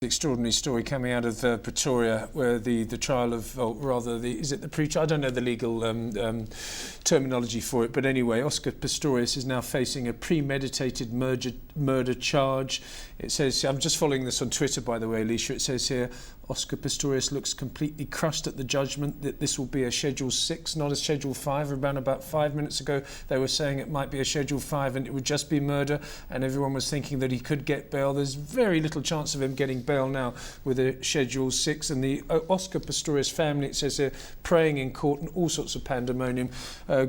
Extraordinary story coming out of Pretoria, where the trial of, or rather, is it the pre-trial? I don't know the legal terminology for it, but anyway, Oscar Pistorius is now facing a premeditated murder charge. It says, I'm just following this on Twitter, by the way, Alicia. It says here, Oscar Pistorius looks completely crushed at the judgment that this will be a Schedule 6, not a Schedule 5. Around about 5 minutes ago, they were saying it might be a Schedule 5 and it would just be murder, and everyone was thinking that he could get bail. There's very little chance of him getting bail now with a Schedule 6, and the Oscar Pistorius family, it says here, praying in court and all sorts of pandemonium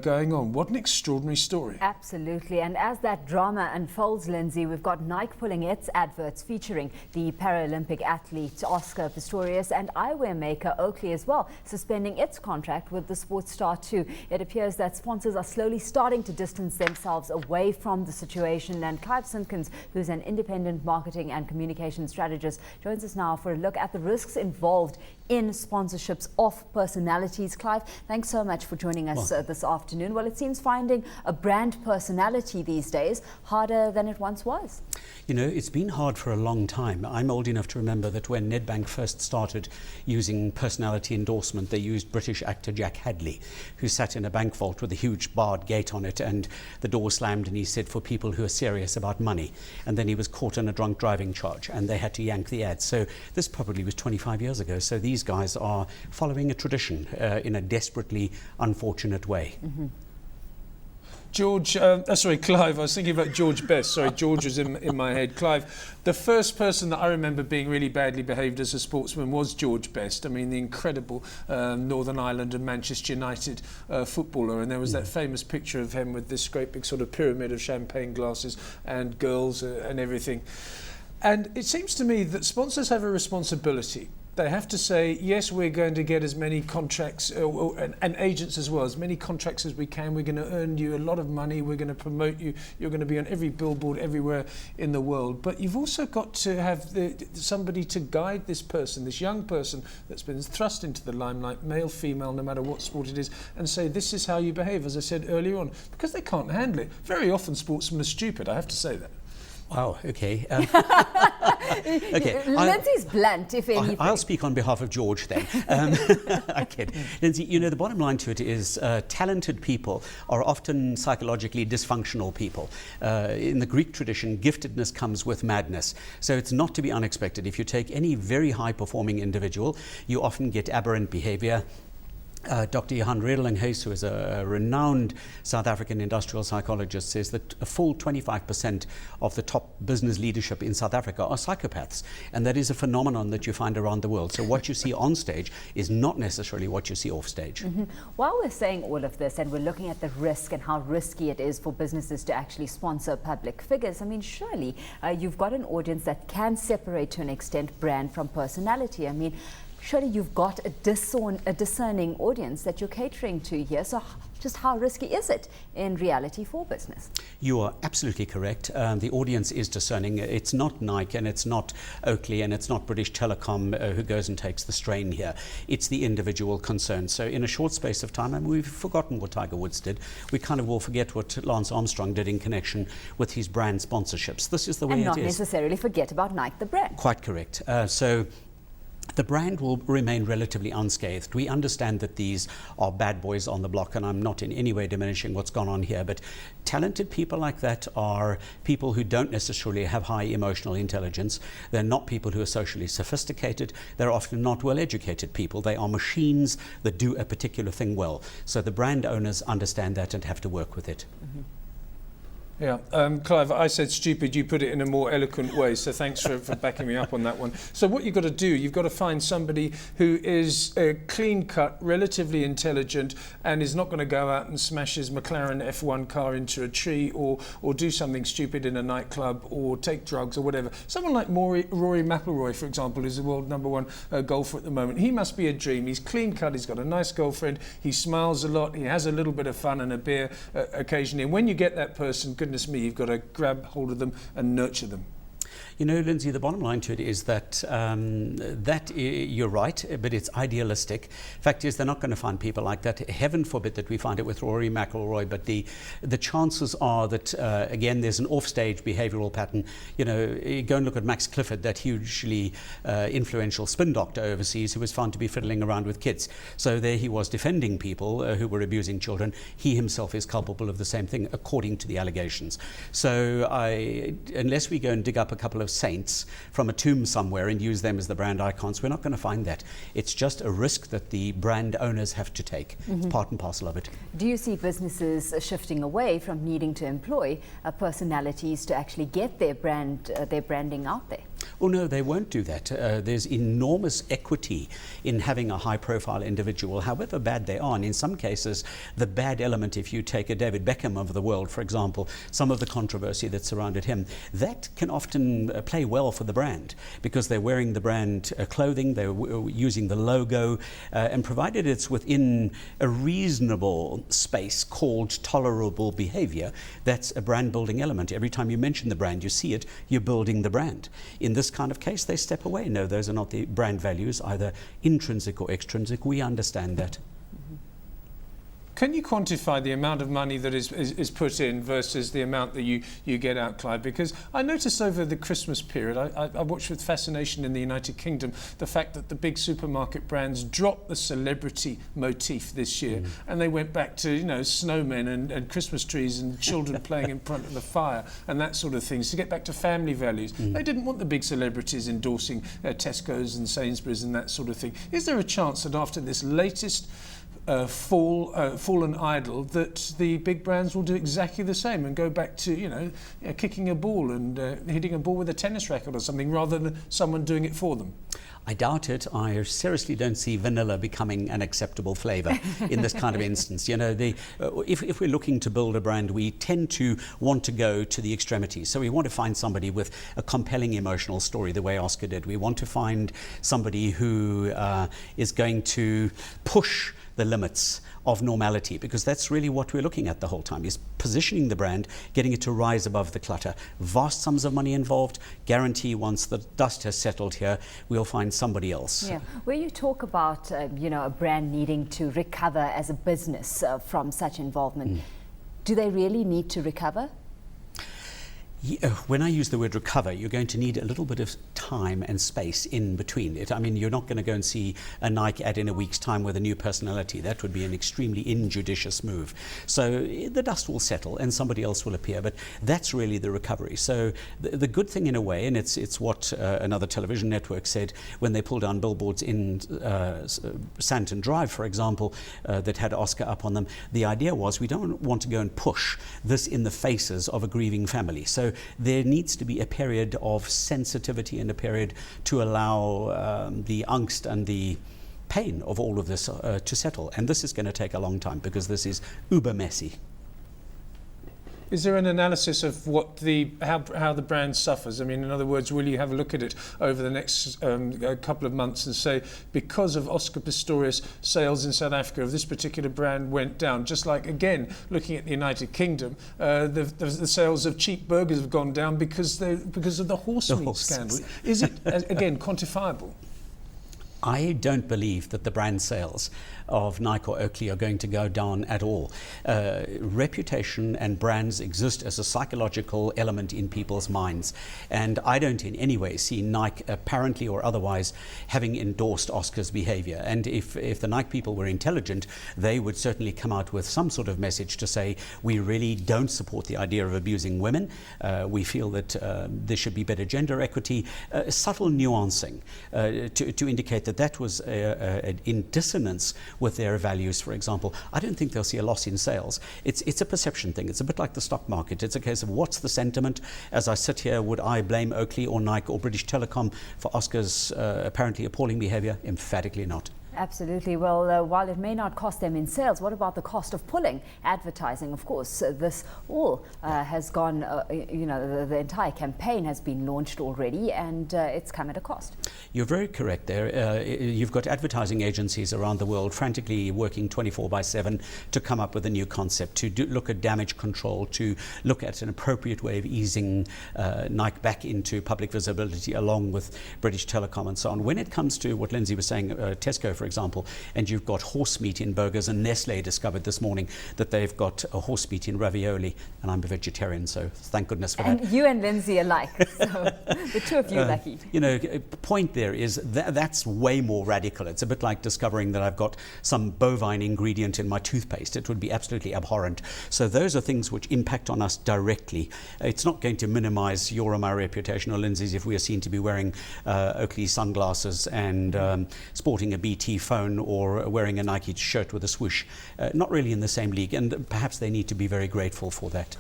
going on. What an extraordinary story. Absolutely, and as that drama unfolds, Lindsay, we've got Nike pulling its adverts featuring the Paralympic athlete Oscar Pistorius, and eyewear maker Oakley as well, suspending its contract with the sports star too. It appears that sponsors are slowly starting to distance themselves away from the situation, and Clive Simpkins, who's an independent marketing and communication strategist, joins us now for a look at the risks involved in sponsorships of personalities. Clive, thanks so much for joining us this afternoon. Well, it seems finding a brand personality these days harder than it once was. You know, it's been hard for a long time. I'm old enough to remember that when Nedbank first started using personality endorsement, they used British actor Jack Hadley, who sat in a bank vault with a huge barred gate on it, and the door slammed and he said, "For people who are serious about money." And then he was caught in a drunk driving charge and they had to yank the ad. So this probably was 25 years ago. So these guys are following a tradition in a desperately unfortunate way. Mm-hmm. George, sorry, Clive, I was thinking about George Best. Sorry, George was in my head. Clive, the first person that I remember being really badly behaved as a sportsman was George Best. I mean, the incredible Northern Ireland and Manchester United footballer. And there was that famous picture of him with this great big sort of pyramid of champagne glasses and girls and everything. And it seems to me that sponsors have a responsibility. They have to say, yes, we're going to get as many contracts, and agents as well, as many contracts as we can. We're going to earn you a lot of money. We're going to promote you. You're going to be on every billboard everywhere in the world. But you've also got to have somebody to guide this person, this young person that's been thrust into the limelight, male, female, no matter what sport it is, and say, this is how you behave, as I said earlier on, because they can't handle it. Very often sportsmen are stupid, I have to say that. Wow, okay. Okay. Lindsay's blunt, if anything. I'll speak on behalf of George then. I kid. Lindsay, you know, the bottom line to it is talented people are often psychologically dysfunctional people. In the Greek tradition, giftedness comes with madness. So it's not to be unexpected. If you take any very high-performing individual, you often get aberrant behavior. Dr. Johan Redelinghuis, who is a renowned South African industrial psychologist, says that a full 25% of the top business leadership in South Africa are psychopaths. And that is a phenomenon that you find around the world. So what you see on stage is not necessarily what you see off stage. Mm-hmm. While we're saying all of this and we're looking at the risk and how risky it is for businesses to actually sponsor public figures, I mean, surely you've got an audience that can separate to an extent brand from personality. I mean, surely you've got a discerning audience that you're catering to here. So just how risky is it in reality for business? You are absolutely correct. The audience is discerning. It's not Nike and it's not Oakley and it's not British Telecom who goes and takes the strain here. It's the individual concerned. So in a short space of time, and we've forgotten what Tiger Woods did. We kind of will forget what Lance Armstrong did in connection with his brand sponsorships. This is the way it is. And not necessarily forget about Nike, the brand. Quite correct. So the brand will remain relatively unscathed. We understand that these are bad boys on the block, and I'm not in any way diminishing what's gone on here, but talented people like that are people who don't necessarily have high emotional intelligence. They're not people who are socially sophisticated. They're often not well-educated people. They are machines that do a particular thing well. So the brand owners understand that and have to work with it. Mm-hmm. Yeah, Clive, I said stupid, you put it in a more eloquent way, so thanks for backing me up on that one. So what you've got to do, you've got to find somebody who is clean-cut, relatively intelligent, and is not going to go out and smash his McLaren F1 car into a tree or do something stupid in a nightclub or take drugs or whatever. Someone like Rory McIlroy, for example, is the world #1 golfer at the moment. He must be a dream. He's clean-cut, he's got a nice girlfriend, he smiles a lot, he has a little bit of fun and a beer occasionally. And when you get that person, goodness me, you've got to grab hold of them and nurture them. You know, Lindsay, the bottom line to it is that you're right, but it's idealistic. Fact is, they're not going to find people like that. Heaven forbid that we find it with Rory McIlroy, but the chances are that, again, there's an offstage behavioural pattern. You know, you go and look at Max Clifford, that hugely influential spin doctor overseas who was found to be fiddling around with kids. So there he was defending people who were abusing children. He himself is culpable of the same thing, according to the allegations. So unless we go and dig up a couple of saints from a tomb somewhere and use them as the brand icons, we're not going to find that. It's just a risk that the brand owners have to take. It's part and parcel of it. Do you see businesses shifting away from needing to employ personalities to actually get their branding out there? Oh no, they won't do that. There's enormous equity in having a high-profile individual, however bad they are. And in some cases, the bad element, if you take a David Beckham of the world, for example, some of the controversy that surrounded him, that can often play well for the brand because they're wearing the brand clothing, they're using the logo, and provided it's within a reasonable space called tolerable behavior, that's a brand-building element. Every time you mention the brand, you see it, you're building the brand. In this kind of case, they step away. No, those are not the brand values, either intrinsic or extrinsic. We understand that. Can you quantify the amount of money that is put in versus the amount that you get out, Clive? Because I noticed over the Christmas period, I watched with fascination in the United Kingdom the fact that the big supermarket brands dropped the celebrity motif this year, and they went back to, you know, snowmen and Christmas trees and children playing in front of the fire and that sort of things to get back to family values. They didn't want the big celebrities endorsing Tesco's and Sainsbury's and that sort of thing. Is there a chance that after this latest fallen idol that the big brands will do exactly the same and go back to, you know, kicking a ball and hitting a ball with a tennis racket or something rather than someone doing it for them? I doubt it. I seriously don't see vanilla becoming an acceptable flavour in this kind of instance. You know, if we're looking to build a brand, we tend to want to go to the extremities. So we want to find somebody with a compelling emotional story, the way Oscar did. We want to find somebody who is going to push the limits of normality, because that's really what we're looking at the whole time, is positioning the brand, getting it to rise above the clutter. Vast sums of money involved. Guarantee once the dust has settled here, we'll find somebody else. Yeah. Where you talk about you know, a brand needing to recover as a business from such involvement, do they really need to recover? Yeah, when I use the word recover, you're going to need a little bit of time and space in between it. I mean, you're not going to go and see a Nike ad in a week's time with a new personality. That would be an extremely injudicious move. So the dust will settle and somebody else will appear, but that's really the recovery. So the good thing in a way, and it's what another television network said when they pulled down billboards in Santon Drive, for example, that had Oscar up on them. The idea was we don't want to go and push this in the faces of a grieving family. So there needs to be a period of sensitivity and a period to allow the angst and the pain of all of this to settle. And this is going to take a long time because this is uber messy. Is there an analysis of what how the brand suffers? I mean, in other words, will you have a look at it over the next couple of months and say, because of Oscar Pistorius, sales in South Africa of this particular brand went down? Just like, again, looking at the United Kingdom, the sales of cheap burgers have gone down because of the horse meat scandal. Is it, again, quantifiable? I don't believe that the brand sales of Nike or Oakley are going to go down at all. Reputation and brands exist as a psychological element in people's minds, and I don't in any way see Nike, apparently or otherwise, having endorsed Oscar's behavior. And if the Nike people were intelligent, they would certainly come out with some sort of message to say, we really don't support the idea of abusing women. We feel that there should be better gender equity, subtle nuancing to indicate that was in dissonance with their values, for example. I don't think they'll see a loss in sales. It's a perception thing. It's a bit like the stock market. It's a case of what's the sentiment. As I sit here, would I blame Oakley or Nike or British Telecom for Oscar's apparently appalling behavior? Emphatically not. Absolutely. Well, while it may not cost them in sales, what about the cost of pulling advertising? Of course, this all has gone, the entire campaign has been launched already, and it's come at a cost. You're very correct there. You've got advertising agencies around the world frantically working 24/7 to come up with a new concept, to look at damage control, to look at an appropriate way of easing Nike back into public visibility along with British Telecom and so on. When it comes to what Lindsay was saying, Tesco, for example, and you've got horse meat in burgers, and Nestle discovered this morning that they've got a horse meat in ravioli, and I'm a vegetarian, so thank goodness for that. And you and Lindsay alike, so the two of you lucky. Point there is that's way more radical. It's a bit like discovering that I've got some bovine ingredient in my toothpaste. It would be absolutely abhorrent. So those are things which impact on us directly. It's not going to minimize your or my reputation or Lindsay's if we are seen to be wearing Oakley sunglasses and sporting a BT phone or wearing a Nike shirt with a swoosh. Not really in the same league, and perhaps they need to be very grateful for that.